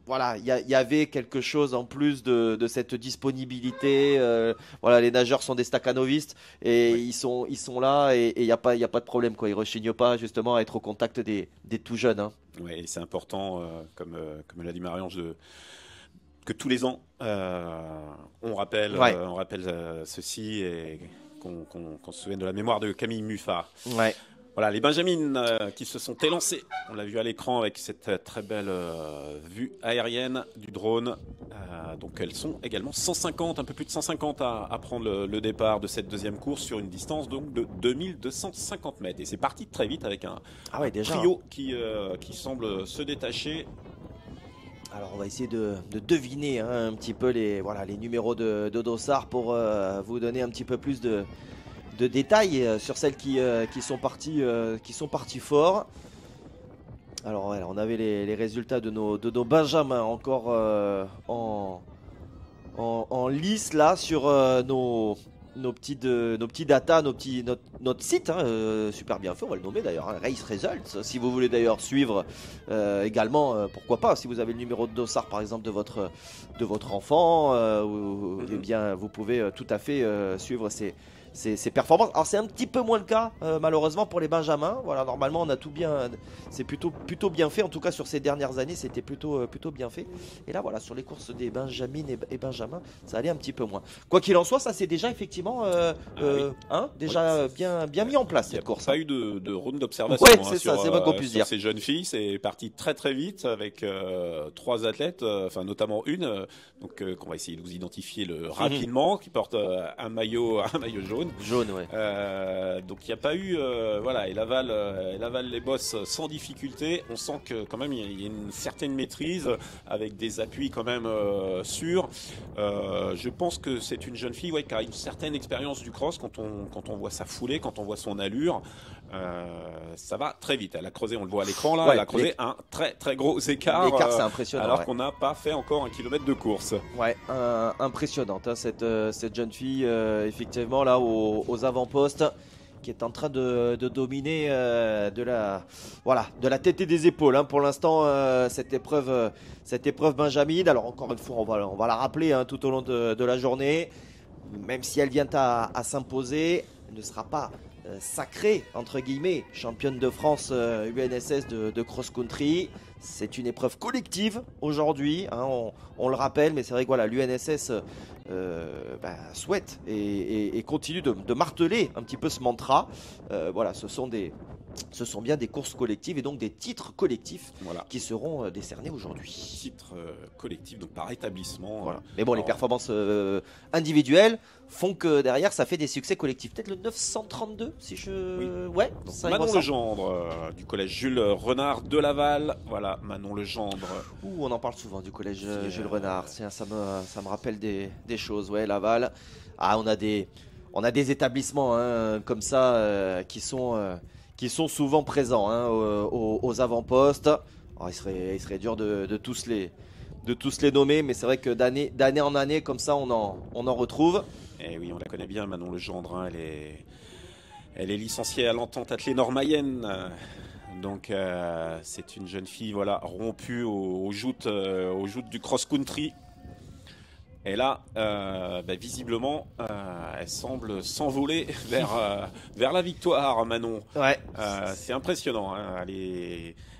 voilà, il y avait quelque chose en plus de cette disponibilité. Voilà, les nageurs sont des staccanovistes et Oui, ils sont là et il y a pas de problème quoi. Ils rechignent pas justement à être au contact des tout jeunes, hein. ouais, et c'est important, comme l'a dit Marion, que tous les ans, Ouais, on rappelle ceci et qu'on se souvienne de la mémoire de Camille Muffat. ouais. Voilà, les Benjamines qui se sont élancés. On l'a vu à l'écran avec cette très belle vue aérienne du drone. Donc elles sont également 150, un peu plus de 150 à prendre le départ de cette deuxième course sur une distance donc de 2250 mètres. Et c'est parti très vite avec Ah un ouais, déjà, hein. trio qui semble se détacher. Alors on va essayer de deviner hein, un petit peu les, voilà, les numéros de Dossard pour vous donner un petit peu plus de détails sur celles qui sont parties fort. Alors ouais, on avait les résultats de nos Benjamins encore en lice là sur nos petits data, notre site, hein, super bien fait, on va le nommer d'ailleurs, hein, Race Results. Si vous voulez d'ailleurs suivre également, pourquoi pas, si vous avez le numéro de dossard par exemple de votre enfant, eh Mhm. bien vous pouvez tout à fait suivre ces performances. Alors c'est un petit peu moins le cas malheureusement pour les Benjamins. Voilà, normalement on a tout bien, c'est plutôt bien fait. En tout cas sur ces dernières années c'était plutôt bien fait. Et là voilà sur les courses des Benjamines et Benjamins ça allait un petit peu moins. Quoi qu'il en soit, ça c'est déjà effectivement Ah oui. hein, Oui, déjà bien mis en place il n'y a cette course, pas hein. eu de round Ouais, d'observation hein, c'est ça, c'est moins qu'on puisse sur dire. ces jeunes filles. C'est parti très très vite avec trois athlètes, enfin notamment une, qu'on va essayer de vous identifier rapidement, qui porte un maillot jaune. Jaune, ouais. Donc il n'y a pas eu, voilà, elle avale les bosses sans difficulté. On sent que quand même il y a une certaine maîtrise avec des appuis quand même sûrs. Je pense que c'est une jeune fille ouais, qui a une certaine expérience du cross quand on voit sa foulée, quand on voit son allure. Ça va très vite. Elle a creusé, on le voit à l'écran là, elle Ouais, a creusé un très très gros écart l'écart c'est impressionnant, alors ouais. qu'on n'a pas fait encore un kilomètre de course. Ouais, impressionnante hein, cette jeune fille, effectivement, là, aux avant-postes, qui est en train de dominer voilà, de la tête et des épaules, hein, pour l'instant, cette épreuve Benjamine. Alors, encore une fois, on va la rappeler hein, tout au long de la journée. Même si elle vient à s'imposer, elle ne sera pas sacrée, entre guillemets, championne de France UNSS de cross-country. C'est une épreuve collective aujourd'hui, hein, on le rappelle, mais c'est vrai que voilà, l'UNSS souhaite et continue de marteler un petit peu ce mantra. Voilà, ce sont bien des courses collectives et donc des titres collectifs Voilà. qui seront décernés aujourd'hui. Titre collectif, donc par établissement. Voilà. Mais bon, les Alors, performances individuelles font que derrière, ça fait des succès collectifs. Peut-être le 932, si oui. je... Ouais, Donc ça y Manon ressemble. Legendre du collège Jules Renard de Laval. Voilà, Manon Legendre Ouh, on en parle souvent du collège qui, Jules Renard. Tiens, ça me rappelle des choses. Ouais, Laval. Ah, on a des établissements hein, comme ça qui sont souvent présents hein, aux avant-postes. Alors, il serait dur de tous les nommer, mais c'est vrai que d'année en année, comme ça, on en retrouve. et oui, on la connaît bien, Manon Legendre. Hein, elle est licenciée à l'entente Athénor Mayenne. Donc c'est une jeune fille voilà, rompue aux joutes du cross-country. Et là, visiblement, elle semble s'envoler vers la victoire, Manon. Ouais. C'est impressionnant. Hein.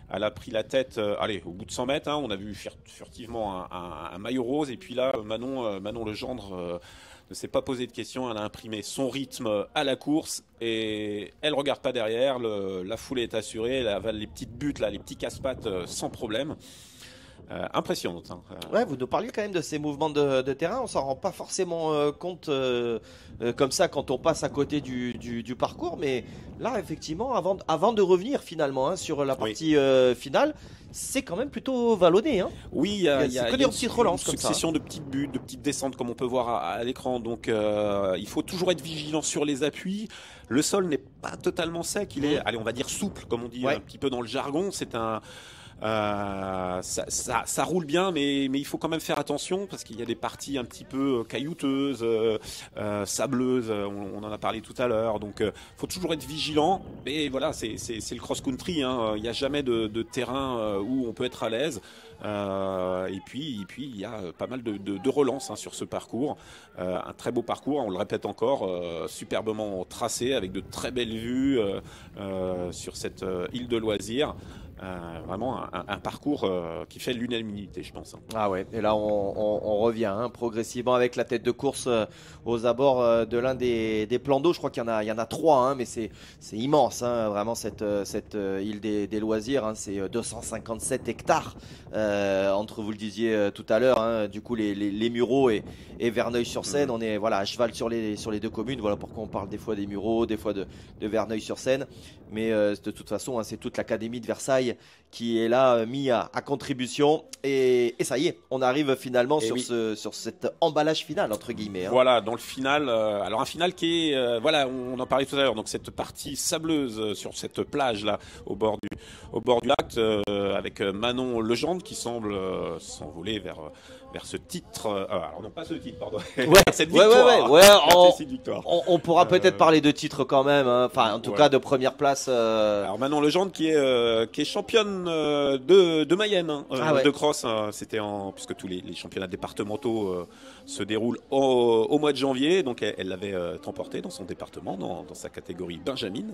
Elle a pris la tête, allez, au bout de 100 mètres. Hein, on a vu furtivement un maillot rose. Et puis là, Manon Legendre ne s'est pas posé de questions. Elle a imprimé son rythme à la course. Et elle ne regarde pas derrière. La foulée est assurée. Elle avale les petites buttes, là, les petits casse-pattes sans problème. Impressionnante. Hein. Ouais, vous nous parliez quand même de ces mouvements de terrain, on s'en rend pas forcément compte comme ça quand on passe à côté du parcours, mais là effectivement, avant de revenir finalement hein, sur la Oui. partie finale, c'est quand même plutôt vallonné, hein. Oui, C'est que il y des a petites une relances comme ça, hein. succession de petites buttes, de petites descentes comme on peut voir à l'écran. Donc il faut toujours être vigilant sur les appuis. Le sol n'est pas totalement sec, il est, Mhm. allez, on va dire souple, comme on dit Ouais. un petit peu dans le jargon. Ça roule bien, mais il faut quand même faire attention parce qu'il y a des parties un petit peu caillouteuses, sableuses. On en a parlé tout à l'heure, donc faut toujours être vigilant. Mais voilà, c'est le cross-country. Hein. Il n'y a jamais de terrain où on peut être à l'aise. Et puis il y a pas mal de relances sur ce parcours. Un très beau parcours, on le répète encore, superbement tracé avec de très belles vues sur cette île de loisirs. Vraiment un parcours qui fait l'unanimité, je pense. Ah ouais, et là on revient progressivement avec la tête de course aux abords de l'un des plans d'eau. Je crois qu'il y en a trois, mais c'est immense, vraiment cette île des loisirs. C'est 257 hectares entre, vous le disiez tout à l'heure, du coup les Mureaux et Verneuil-sur-Seine. On est à cheval sur les deux communes. Voilà pourquoi on parle des fois des Mureaux, des fois de Verneuil-sur-Seine. Mais de toute façon, c'est toute l'académie de Versailles qui est là mis à contribution. Et ça y est, on arrive finalement sur cet emballage final, entre guillemets. Voilà, dans le final. Alors un final qui est, on en parlait tout à l'heure, donc cette partie sableuse sur cette plage là, au bord du lac, avec Manon Legendre qui semble s'envoler vers ce titre. Alors non, pas ce titre, pardon. Cette victoire. On pourra peut-être parler de titre quand même. Enfin, en tout cas, de première place. Alors Manon Legendre qui est championne de Mayenne, de cross. C'était puisque tous les championnats départementaux se déroulent au mois de janvier. Donc elle l'avait remporté dans son département, dans sa catégorie Benjamin.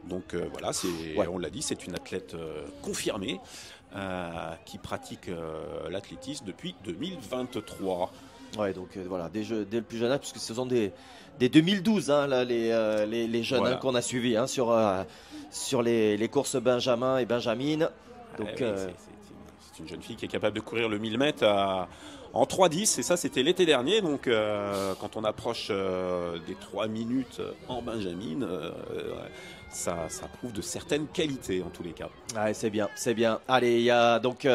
Donc on l'a dit, c'est une athlète confirmée. Qui pratique l'athlétisme depuis 2023. Ouais, donc dès le plus jeune âge, puisque ce sont des 2012, là, les jeunes qu'on a suivis sur les courses Benjamin et Benjamine. Donc, c'est une jeune fille qui est capable de courir le 1000 mètres en 3,10, et ça c'était l'été dernier. Donc quand on approche des 3 minutes en Benjamine, ça prouve de certaines qualités en tous les cas. Ouais, c'est bien. Allez, il y a donc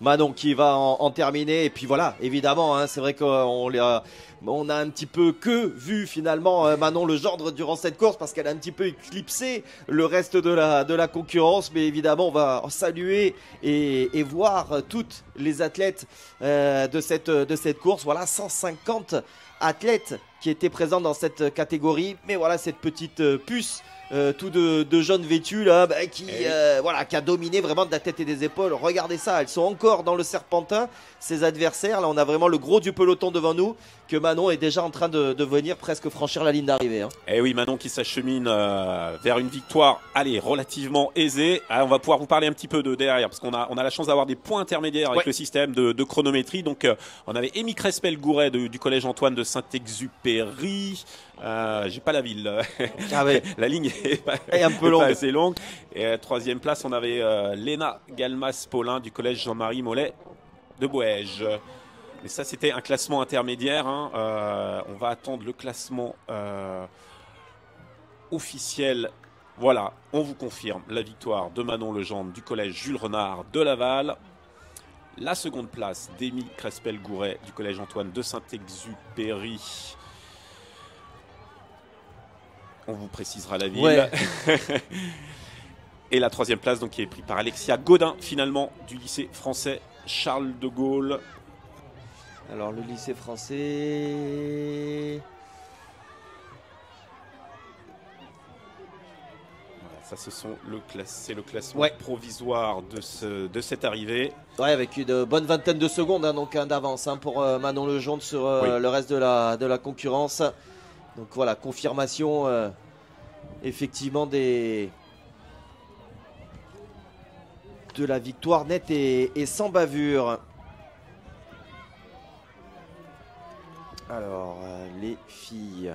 Manon qui va en terminer. Et puis voilà, évidemment, c'est vrai qu'on a un petit peu vu finalement Manon Legendre durant cette course, parce qu'elle a un petit peu éclipsé le reste de la concurrence. Mais évidemment, on va saluer et voir toutes les athlètes de cette course. Voilà, 150 athlètes qui étaient présents dans cette catégorie. Mais voilà, cette petite puce tout de jeunes vêtus là, qui a dominé vraiment de la tête et des épaules. Regardez ça, elles sont encore dans le serpentin, ses adversaires. Là, on a vraiment le gros du peloton devant nous, que Manon est déjà en train de venir presque franchir la ligne d'arrivée. Et oui, Manon qui s'achemine vers une victoire, relativement aisée. On va pouvoir vous parler un petit peu de derrière, parce qu'on a la chance d'avoir des points intermédiaires avec le système de chronométrie. Donc on avait Amy Crespel-Gouret du collège Antoine de Saint-Exupéry. J'ai pas la ville. La ligne est un peu longue. Assez longue. Et à la troisième place, on avait Léna Galmas-Paulin du collège Jean-Marie Mollet de Bouège. Mais ça, c'était un classement intermédiaire. On va attendre le classement officiel. Voilà, on vous confirme la victoire de Manon Legendre du collège Jules Renard de Laval. La seconde place d'Émile Crespel-Gouret du collège Antoine de Saint-Exupéry. On vous précisera la ville. Ouais. Et la troisième place donc, qui est prise par Alexia Godin, finalement, du lycée français Charles de Gaulle. Alors le lycée français... Ça, c'est le classement provisoire de cette arrivée. Ouais, avec une bonne vingtaine de secondes d'avance pour Manon Legendre sur le reste de la concurrence. Donc voilà, confirmation effectivement de la victoire nette et sans bavure. Alors, les filles.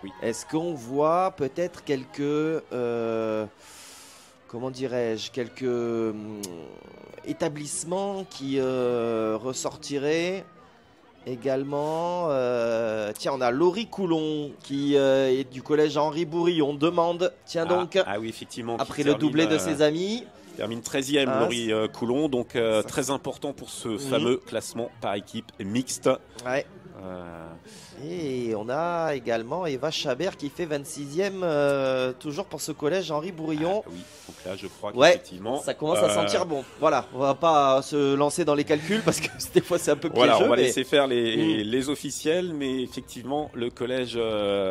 Oui. Est-ce qu'on voit peut-être quelques, comment dirais-je, quelques établissements qui ressortiraient également? Tiens, on a Laurie Coulon qui est du collège Henri Bourillon. Demande, tiens donc, oui, effectivement, après le doublé de ses amis. Termine 13e, Laurie Coulon, donc très important pour ce fameux classement par équipe mixte. Ouais. Et on a également Eva Chabert qui fait 26e, toujours pour ce collège Henri Bourillon. Oui, donc là je crois qu'effectivement ça commence à sentir bon. Voilà, on va pas se lancer dans les calculs parce que des fois c'est un peu piégeux. Voilà, on va laisser faire les officiels, mais effectivement le collège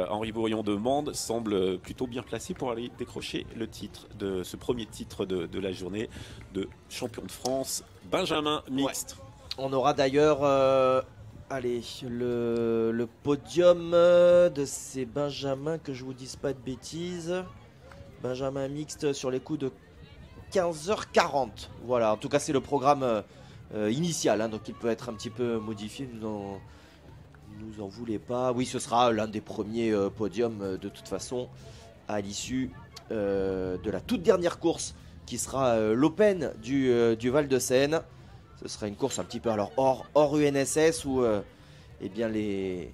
Henri Bourillon de Mende semble plutôt bien placé pour aller décrocher ce premier titre de la journée de champion de France Benjamin mixte. On aura d'ailleurs allez, le podium de ces Benjamins, que je vous dise pas de bêtises. Benjamin mixte sur les coups de 15h40. Voilà, en tout cas c'est le programme initial, hein, donc il peut être un petit peu modifié. Nous en voulez pas. Oui, ce sera l'un des premiers podiums de toute façon à l'issue de la toute dernière course qui sera l'Open du Val de Seine. Ce sera une course un petit peu alors hors UNSS où eh bien les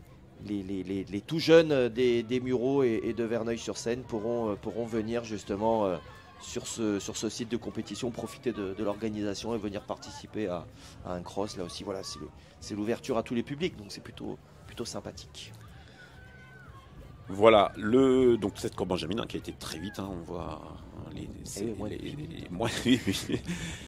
tout jeunes des Mureaux et de Verneuil-sur-Seine pourront venir justement sur ce site de compétition, profiter de l'organisation et venir participer à un cross. Là aussi, voilà, c'est l'ouverture à tous les publics, donc c'est plutôt sympathique. Voilà, donc cette courbe Benjamin qui a été très vite, hein, on voit